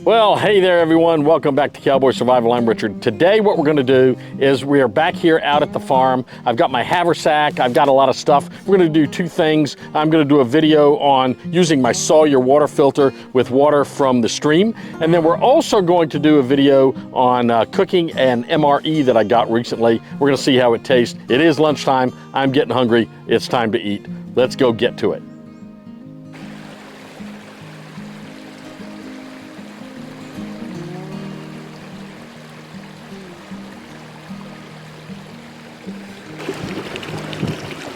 Well, hey there everyone. Welcome back to Cowboy Survival. I'm Richard. Today what we're going to do is we are back here out at the farm. I've got my haversack. I've got a lot of stuff. We're going to do two things. I'm going to do a video on using my Sawyer water filter with water from the stream. And then we're also going to do a video on cooking an MRE that I got recently. We're going to see how it tastes. It is lunchtime. I'm getting hungry. It's time to eat. Let's go get to it.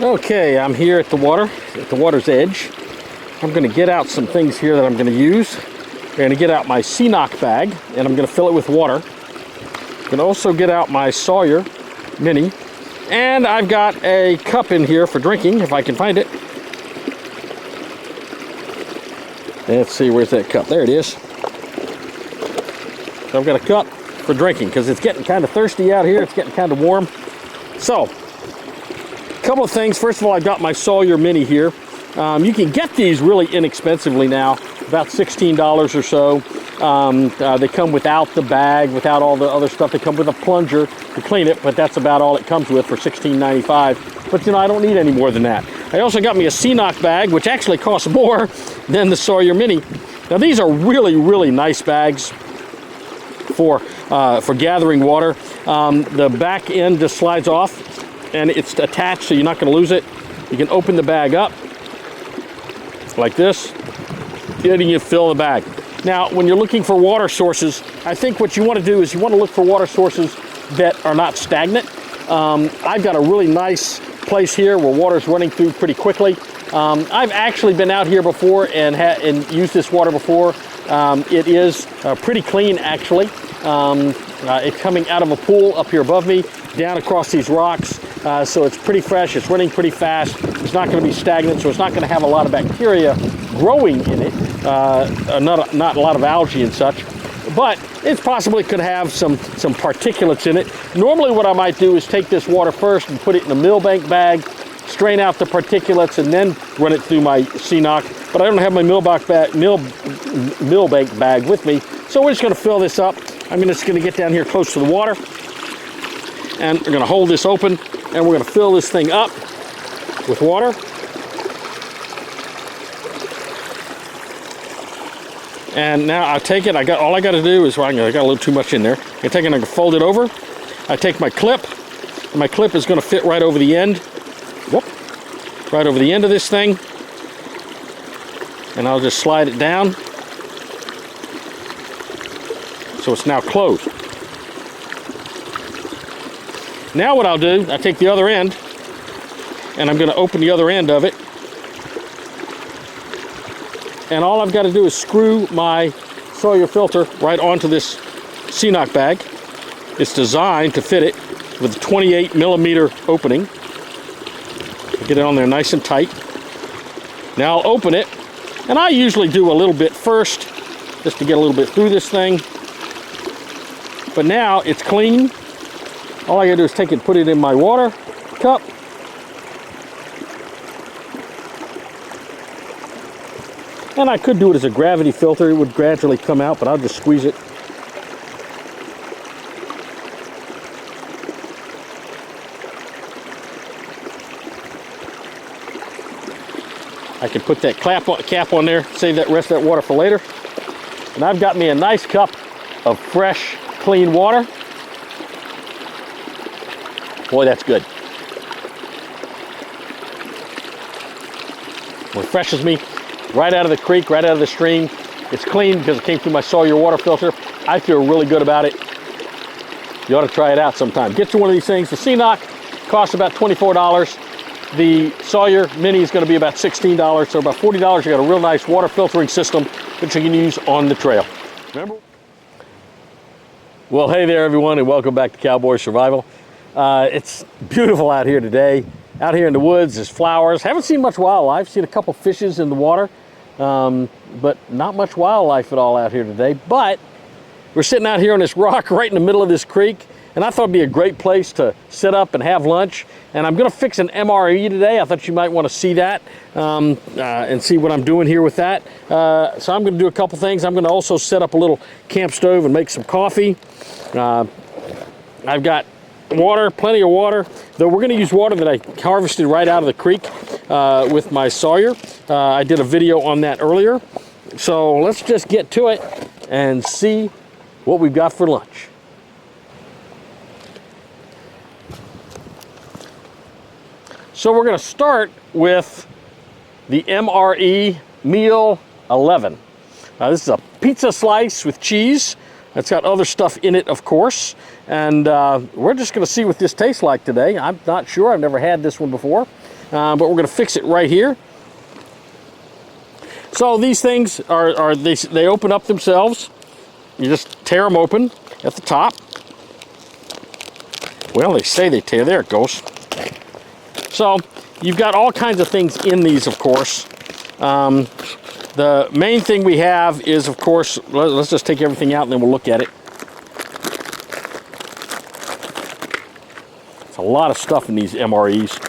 Okay, I'm here at the water's edge. I'm going to get out some things here that I'm going to use. I'm going to get out my CNOC bag, and I'm going to fill it with water. I'm going to also get out my Sawyer Mini, and I've got a cup in here for drinking, if I can find it. Let's see, where's that cup? There it is. So I've got a cup for drinking, because it's getting kind of thirsty out here. It's getting kind of warm. So, couple of things. First of all, I've got my Sawyer Mini here. You can get these really inexpensively now, about $16 or so. They come without the bag, without all the other stuff. They come with a plunger to clean it, but that's about all it comes with for $16.95. But you know, I don't need any more than that. I also got me a CNOC bag, which actually costs more than the Sawyer Mini. Now these are really, really nice bags for gathering water. The back end just slides off, and it's attached, so you're not going to lose it. You can open the bag up like this, and you fill the bag. Now, when you're looking for water sources, I think what you want to do is you want to look for water sources that are not stagnant. I've got a really nice place here where water's running through pretty quickly. I've actually been out here before and used this water before. It is pretty clean, actually. It's coming out of a pool up here above me, down across these rocks. So it's pretty fresh, it's running pretty fast. It's not going to be stagnant, so it's not going to have a lot of bacteria growing in it, not a lot of algae and such. But it possibly could have some particulates in it. Normally what I might do is take this water first and put it in a millbank bag, strain out the particulates, and then run it through my CNOC. But I don't have my millbank bag with me, so we're just going to fill this up. I'm just going to get down here close to the water, and we're going to hold this open, and we're going to fill this thing up with water. And now I take it, all I got to do is, well, I got a little too much in there. I take it and I fold it over. I take my clip, and my clip is going to fit right over the end. Whoop, right over the end of this thing. And I'll just slide it down. So it's now closed. Now what I'll do, I take the other end, and I'm going to open the other end of it. And all I've got to do is screw my Sawyer filter right onto this CNOC bag. It's designed to fit it with a 28 millimeter opening. Get it on there nice and tight. Now I'll open it, and I usually do a little bit first, just to get a little bit through this thing. But now it's clean. All I gotta do is take it and put it in my water cup. And I could do it as a gravity filter. It would gradually come out, but I'll just squeeze it. I can put that cap on there, save that rest of that water for later. And I've got me a nice cup of fresh, clean water. Boy, that's good. Refreshes me right out of the creek, right out of the stream. It's clean because it came through my Sawyer water filter. I feel really good about it. You ought to try it out sometime. Get you one of these things. The CNOC costs about $24. The Sawyer Mini is going to be about $16, so about $40. You got a real nice water filtering system that you can use on the trail. Remember? Well, hey there everyone, and welcome back to Cowboy Survival. It's beautiful out here today. Out here in the woods, there's flowers. Haven't seen much wildlife. Seen a couple fishes in the water, but not much wildlife at all out here today. But we're sitting out here on this rock right in the middle of this creek. and I thought it'd be a great place to sit up and have lunch. And I'm going to fix an MRE today. I thought you might want to see that and see what I'm doing here with that. So I'm going to do a couple things. I'm going to also set up a little camp stove and make some coffee. I've got water, plenty of water, though we're going to use water that I harvested right out of the creek with my Sawyer. I did a video on that earlier. So let's just get to it and see what we've got for lunch. So we're going to start with the MRE Meal 11. This is a pizza slice with cheese. It's got other stuff in it, of course. And we're just going to see what this tastes like today. I'm not sure. I've never had this one before. But we're going to fix it right here. So these things they open up themselves. You just tear them open at the top. Well, they say they tear. There it goes. So you've got all kinds of things in these, of course. The main thing we have is, of course, let's just take everything out and then we'll look at it. It's a lot of stuff in these MREs.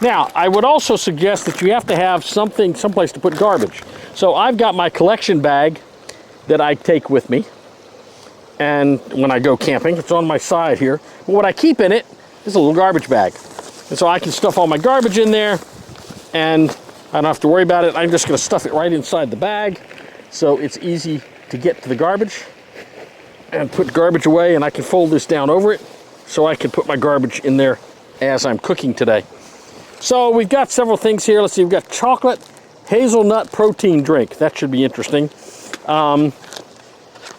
Now, I would also suggest that you have to have someplace to put garbage. So I've got my collection bag that I take with me, and when I go camping, it's on my side here. But what I keep in it is a little garbage bag. And so I can stuff all my garbage in there, and I don't have to worry about it. I'm just going to stuff it right inside the bag, so it's easy to get to the garbage and put garbage away, and I can fold this down over it so I can put my garbage in there as I'm cooking today. So we've got several things here. Let's see, we've got chocolate hazelnut protein drink. That should be interesting.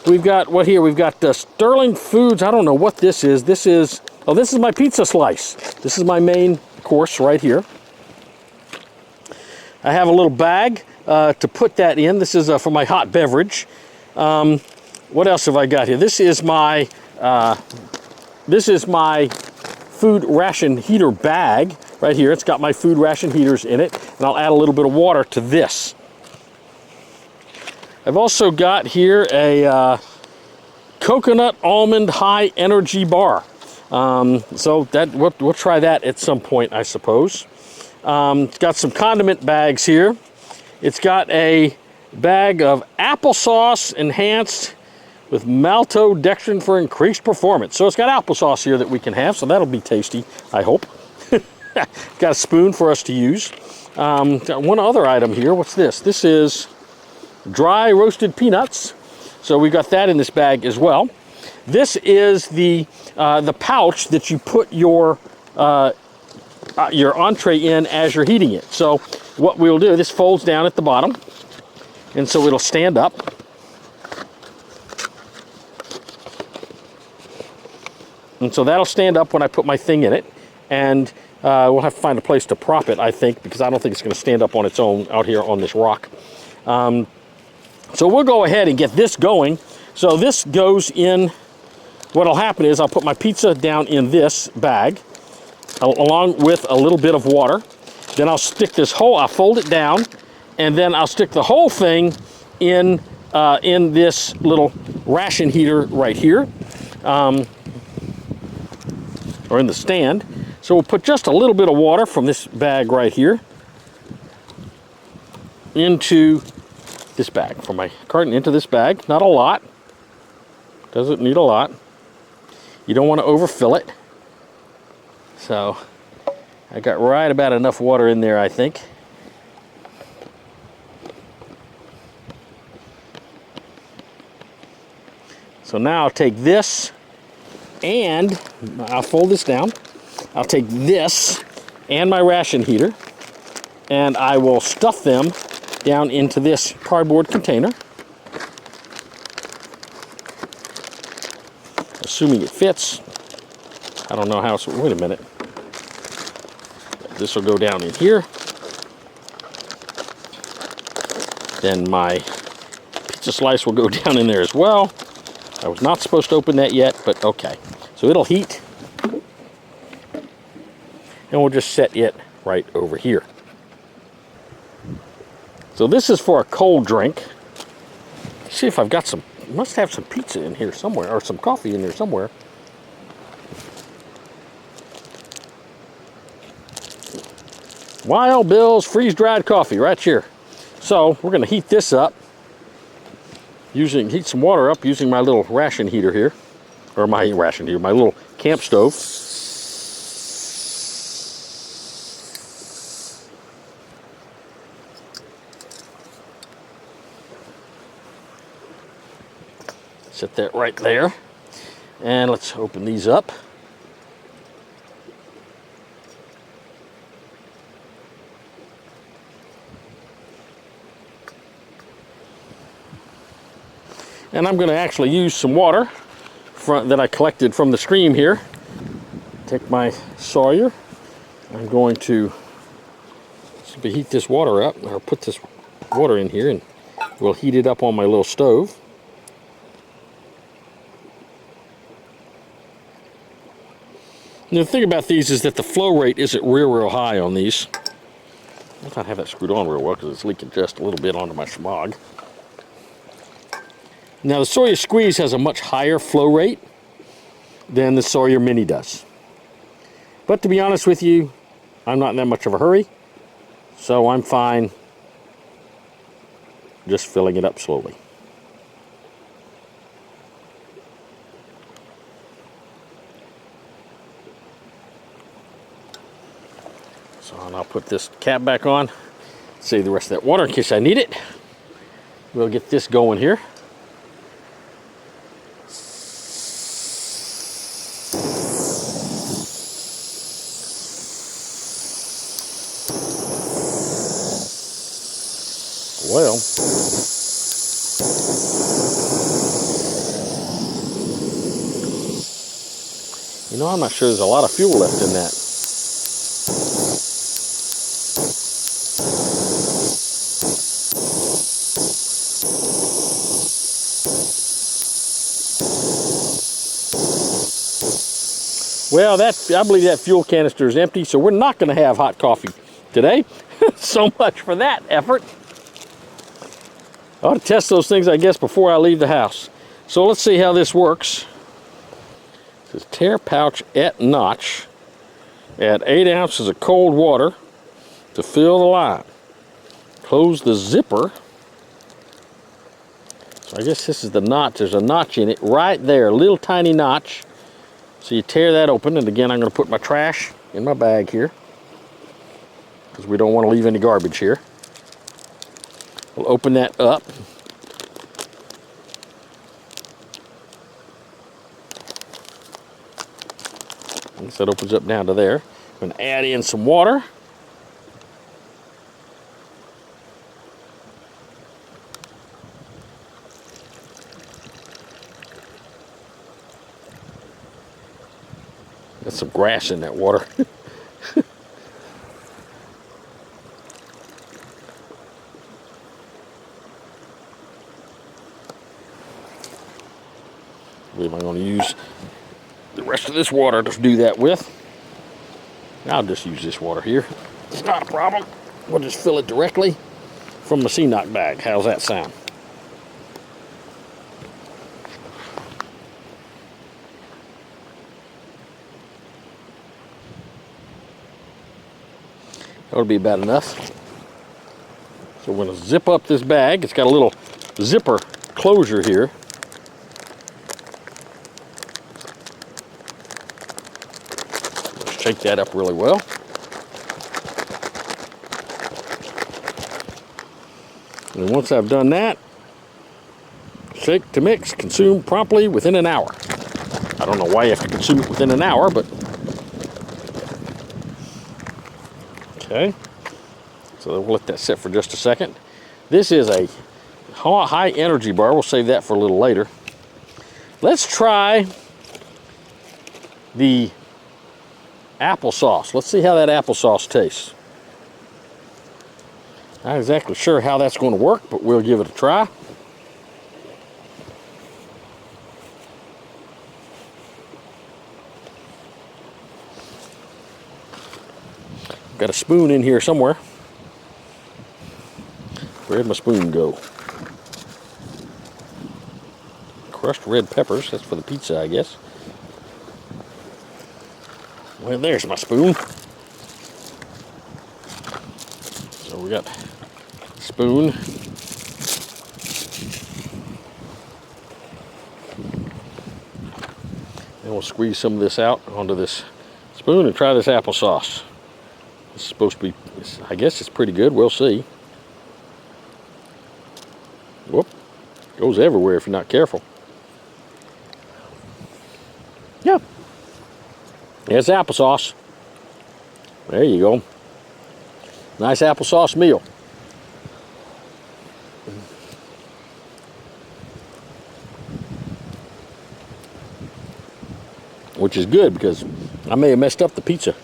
We've got what here? We've got Sterling Foods. I don't know what this is. This is my pizza slice. This is my main course right here. I have a little bag to put that in. This is for my hot beverage. What else have I got here? This is my food ration heater bag right here. It's got my food ration heaters in it, and I'll add a little bit of water to this. I've also got here a coconut almond high energy bar. So that we'll try that at some point, I suppose. It's got some condiment bags here. It's got a bag of applesauce enhanced with maltodextrin for increased performance. So it's got applesauce here that we can have, so that'll be tasty, I hope. Got a spoon for us to use. Got one other item here. What's this? This is dry roasted peanuts. So we got that in this bag as well. This is the pouch that you put your entree in as you're heating it. So what we'll do, this folds down at the bottom, and so it'll stand up. And so that'll stand up when I put my thing in it, and we'll have to find a place to prop it, I think, because I don't think it's going to stand up on its own out here on this rock. So we'll go ahead and get this going. So this goes in. What'll happen is I'll put my pizza down in this bag along with a little bit of water. Then I'll stick this I'll fold it down, and then I'll stick the whole thing in this little ration heater right here, or in the stand. So we'll put just a little bit of water from this bag right here into this bag, from my carton into this bag. Not a lot. Doesn't need a lot. You don't want to overfill it. So I got right about enough water in there, I think. So now I'll take this and I'll fold this down. I'll take this and my ration heater, and I will stuff them down into this cardboard container, assuming it fits. I don't know how, so wait a minute. This will go down in here. Then my pizza slice will go down in there as well. I was not supposed to open that yet, but okay. So it'll heat, and we'll just set it right over here. So this is for a cold drink. Let's see if I've got some, must have some pizza in here somewhere, or some coffee in there somewhere. Wild Bill's freeze-dried coffee right here. So we're going to heat this up. Heat some water up using my little ration heater here. Or my ration heater, my little camp stove. Set that right there. And let's open these up. And I'm going to actually use some water that I collected from the stream here. Take my Sawyer. I'm going to heat this water up, or put this water in here, and we'll heat it up on my little stove. And the thing about these is that the flow rate isn't real high on these. I don't have that screwed on real well because it's leaking just a little bit onto my schmog. Now the Sawyer Squeeze has a much higher flow rate than the Sawyer Mini does. But to be honest with you, I'm not in that much of a hurry, so I'm fine just filling it up slowly. So I'll put this cap back on, save the rest of that water in case I need it. We'll get this going here. Well, you know, I'm not sure there's a lot of fuel left in that. Well, I believe that fuel canister is empty, so we're not going to have hot coffee today. So much for that effort. I ought to test those things, I guess, before I leave the house. So let's see how this works. It says tear pouch at notch. Add 8 ounces of cold water to fill the line. Close the zipper. So I guess this is the notch. There's a notch in it right there, a little tiny notch. So you tear that open, and again, I'm going to put my trash in my bag here because we don't want to leave any garbage here. We'll open that up. And so that opens up down to there. I'm going to add in some water. There's some grass in that water. I believe I'm going to use the rest of this water to do that with. I'll just use this water here. It's not a problem. We'll just fill it directly from the CNOC bag. How's that sound? That'll be about enough. So we're going to zip up this bag. It's got a little zipper closure here. Shake that up really well. And once I've done that, shake to mix, consume promptly within an hour. I don't know why you have to consume it within an hour, but okay. So we'll let that sit for just a second. This is a high energy bar. We'll save that for a little later. Let's try the applesauce. Let's see how that applesauce tastes. Not exactly sure how that's going to work, but we'll give it a try. Got a spoon in here somewhere. Where'd my spoon go? Crushed red peppers. That's for the pizza, I guess. Well, there's my spoon. we got spoon. And we'll squeeze some of this out onto this spoon and try this applesauce. It's supposed to be, I guess it's pretty good. We'll see. Whoop. Goes everywhere if you're not careful. Yeah. There's applesauce. There you go. Nice applesauce meal. Which is good because I may have messed up the pizza.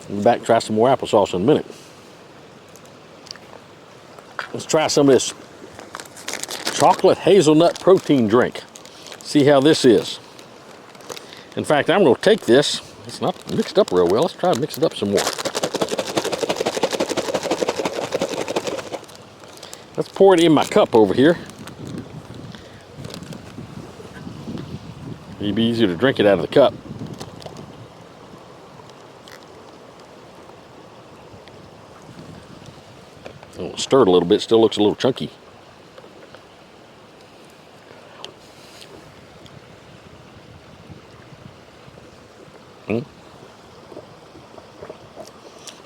We'll be back and try some more applesauce in a minute. Let's try some of this chocolate hazelnut protein drink. See how this is. In fact, I'm going to take this. It's not mixed up real well. Let's try to mix it up some more. Let's pour it in my cup over here. It'd be easier to drink it out of the cup. I'll stir it a little bit. Still looks a little chunky.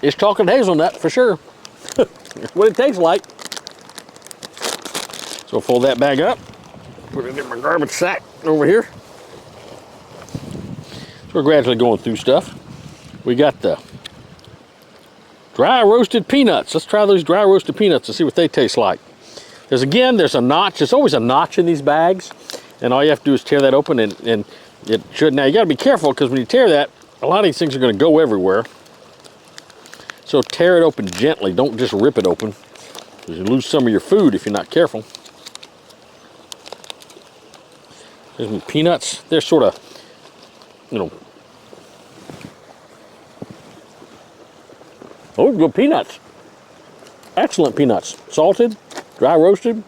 It's chocolate hazelnut for sure. That's what it tastes like. So I'll fold that bag up, put it in my garbage sack over here. So we're gradually going through stuff. We got the dry roasted peanuts. Let's try those dry roasted peanuts and see what they taste like. There's a notch. There's always a notch in these bags, and all you have to do is tear that open, and it should. Now you got to be careful because when you tear that, a lot of these things are going to go everywhere. So tear it open gently. Don't just rip it open, because you lose some of your food if you're not careful. There's some peanuts. They're sort of, oh, good peanuts. Excellent peanuts. Salted, dry roasted.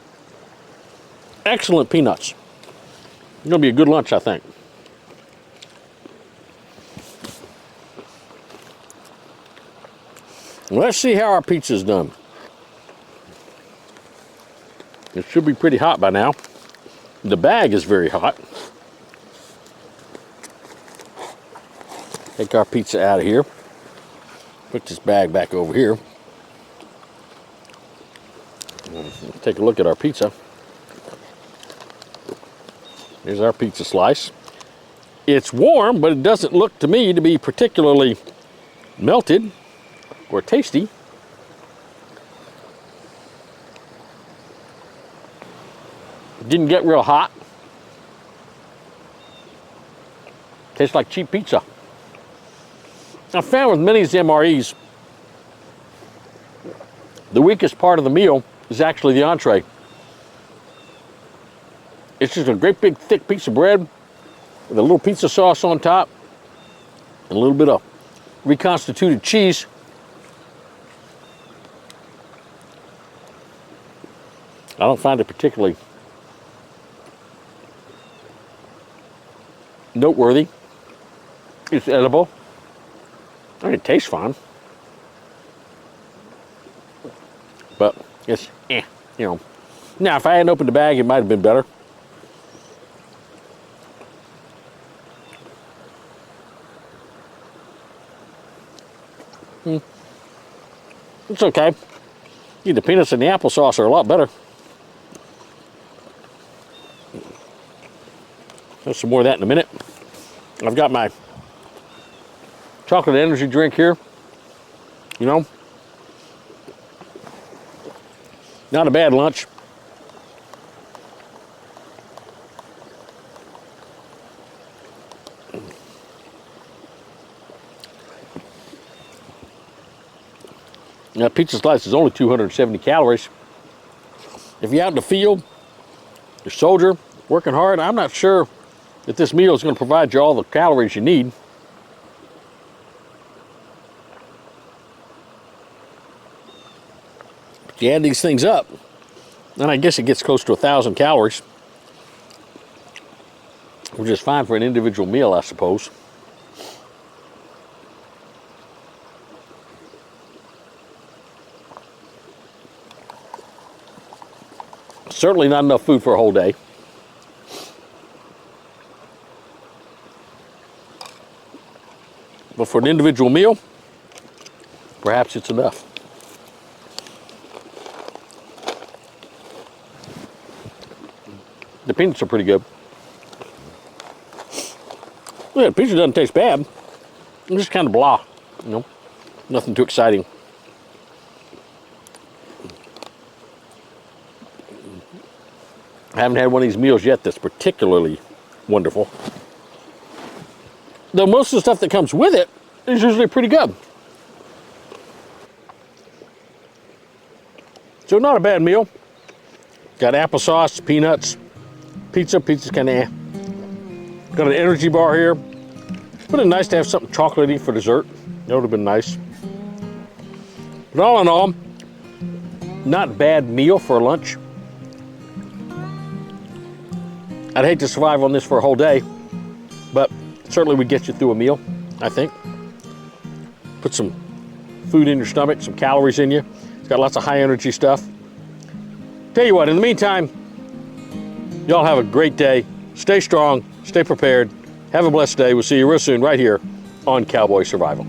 Excellent peanuts. It's going to be a good lunch, I think. Let's see how our pizza's done. It should be pretty hot by now. The bag is very hot. Take our pizza out of here. Put this bag back over here. Let's take a look at our pizza. Here's our pizza slice. It's warm, but it doesn't look to me to be particularly melted or tasty. It didn't get real hot. Tastes like cheap pizza. I found with many of these MREs, the weakest part of the meal is actually the entree. It's just a great big thick piece of bread with a little pizza sauce on top and a little bit of reconstituted cheese. I don't find it particularly noteworthy. It's edible. I mean, it tastes fine. But it's, Now, if I hadn't opened the bag, it might have been better. It's okay. The peanuts and the applesauce are a lot better. There's some more of that in a minute. I've got my chocolate energy drink here. Not a bad lunch. Now, pizza slice is only 270 calories. If you're out in the field, you're a soldier, working hard, I'm not sure that this meal is going to provide you all the calories you need. But you add these things up, and I guess it gets close to 1,000 calories, which is fine for an individual meal, I suppose. Certainly not enough food for a whole day. But for an individual meal, perhaps it's enough. The peanuts are pretty good. Yeah, the pizza doesn't taste bad. It's just kind of blah, you know, nothing too exciting. I haven't had one of these meals yet that's particularly wonderful. Though most of the stuff that comes with it is usually pretty good. So not a bad meal. Got applesauce, peanuts, pizza. Pizza's kind of eh. Got an energy bar here. Would have been nice to have something chocolatey for dessert. That would have been nice. But all in all, not bad meal for lunch. I'd hate to survive on this for a whole day, but certainly would get you through a meal, I think. Put some food in your stomach, some calories in you. It's got lots of high energy stuff. Tell you what, in the meantime, y'all have a great day. Stay strong, stay prepared. Have a blessed day. We'll see you real soon right here on Cowboy Survival.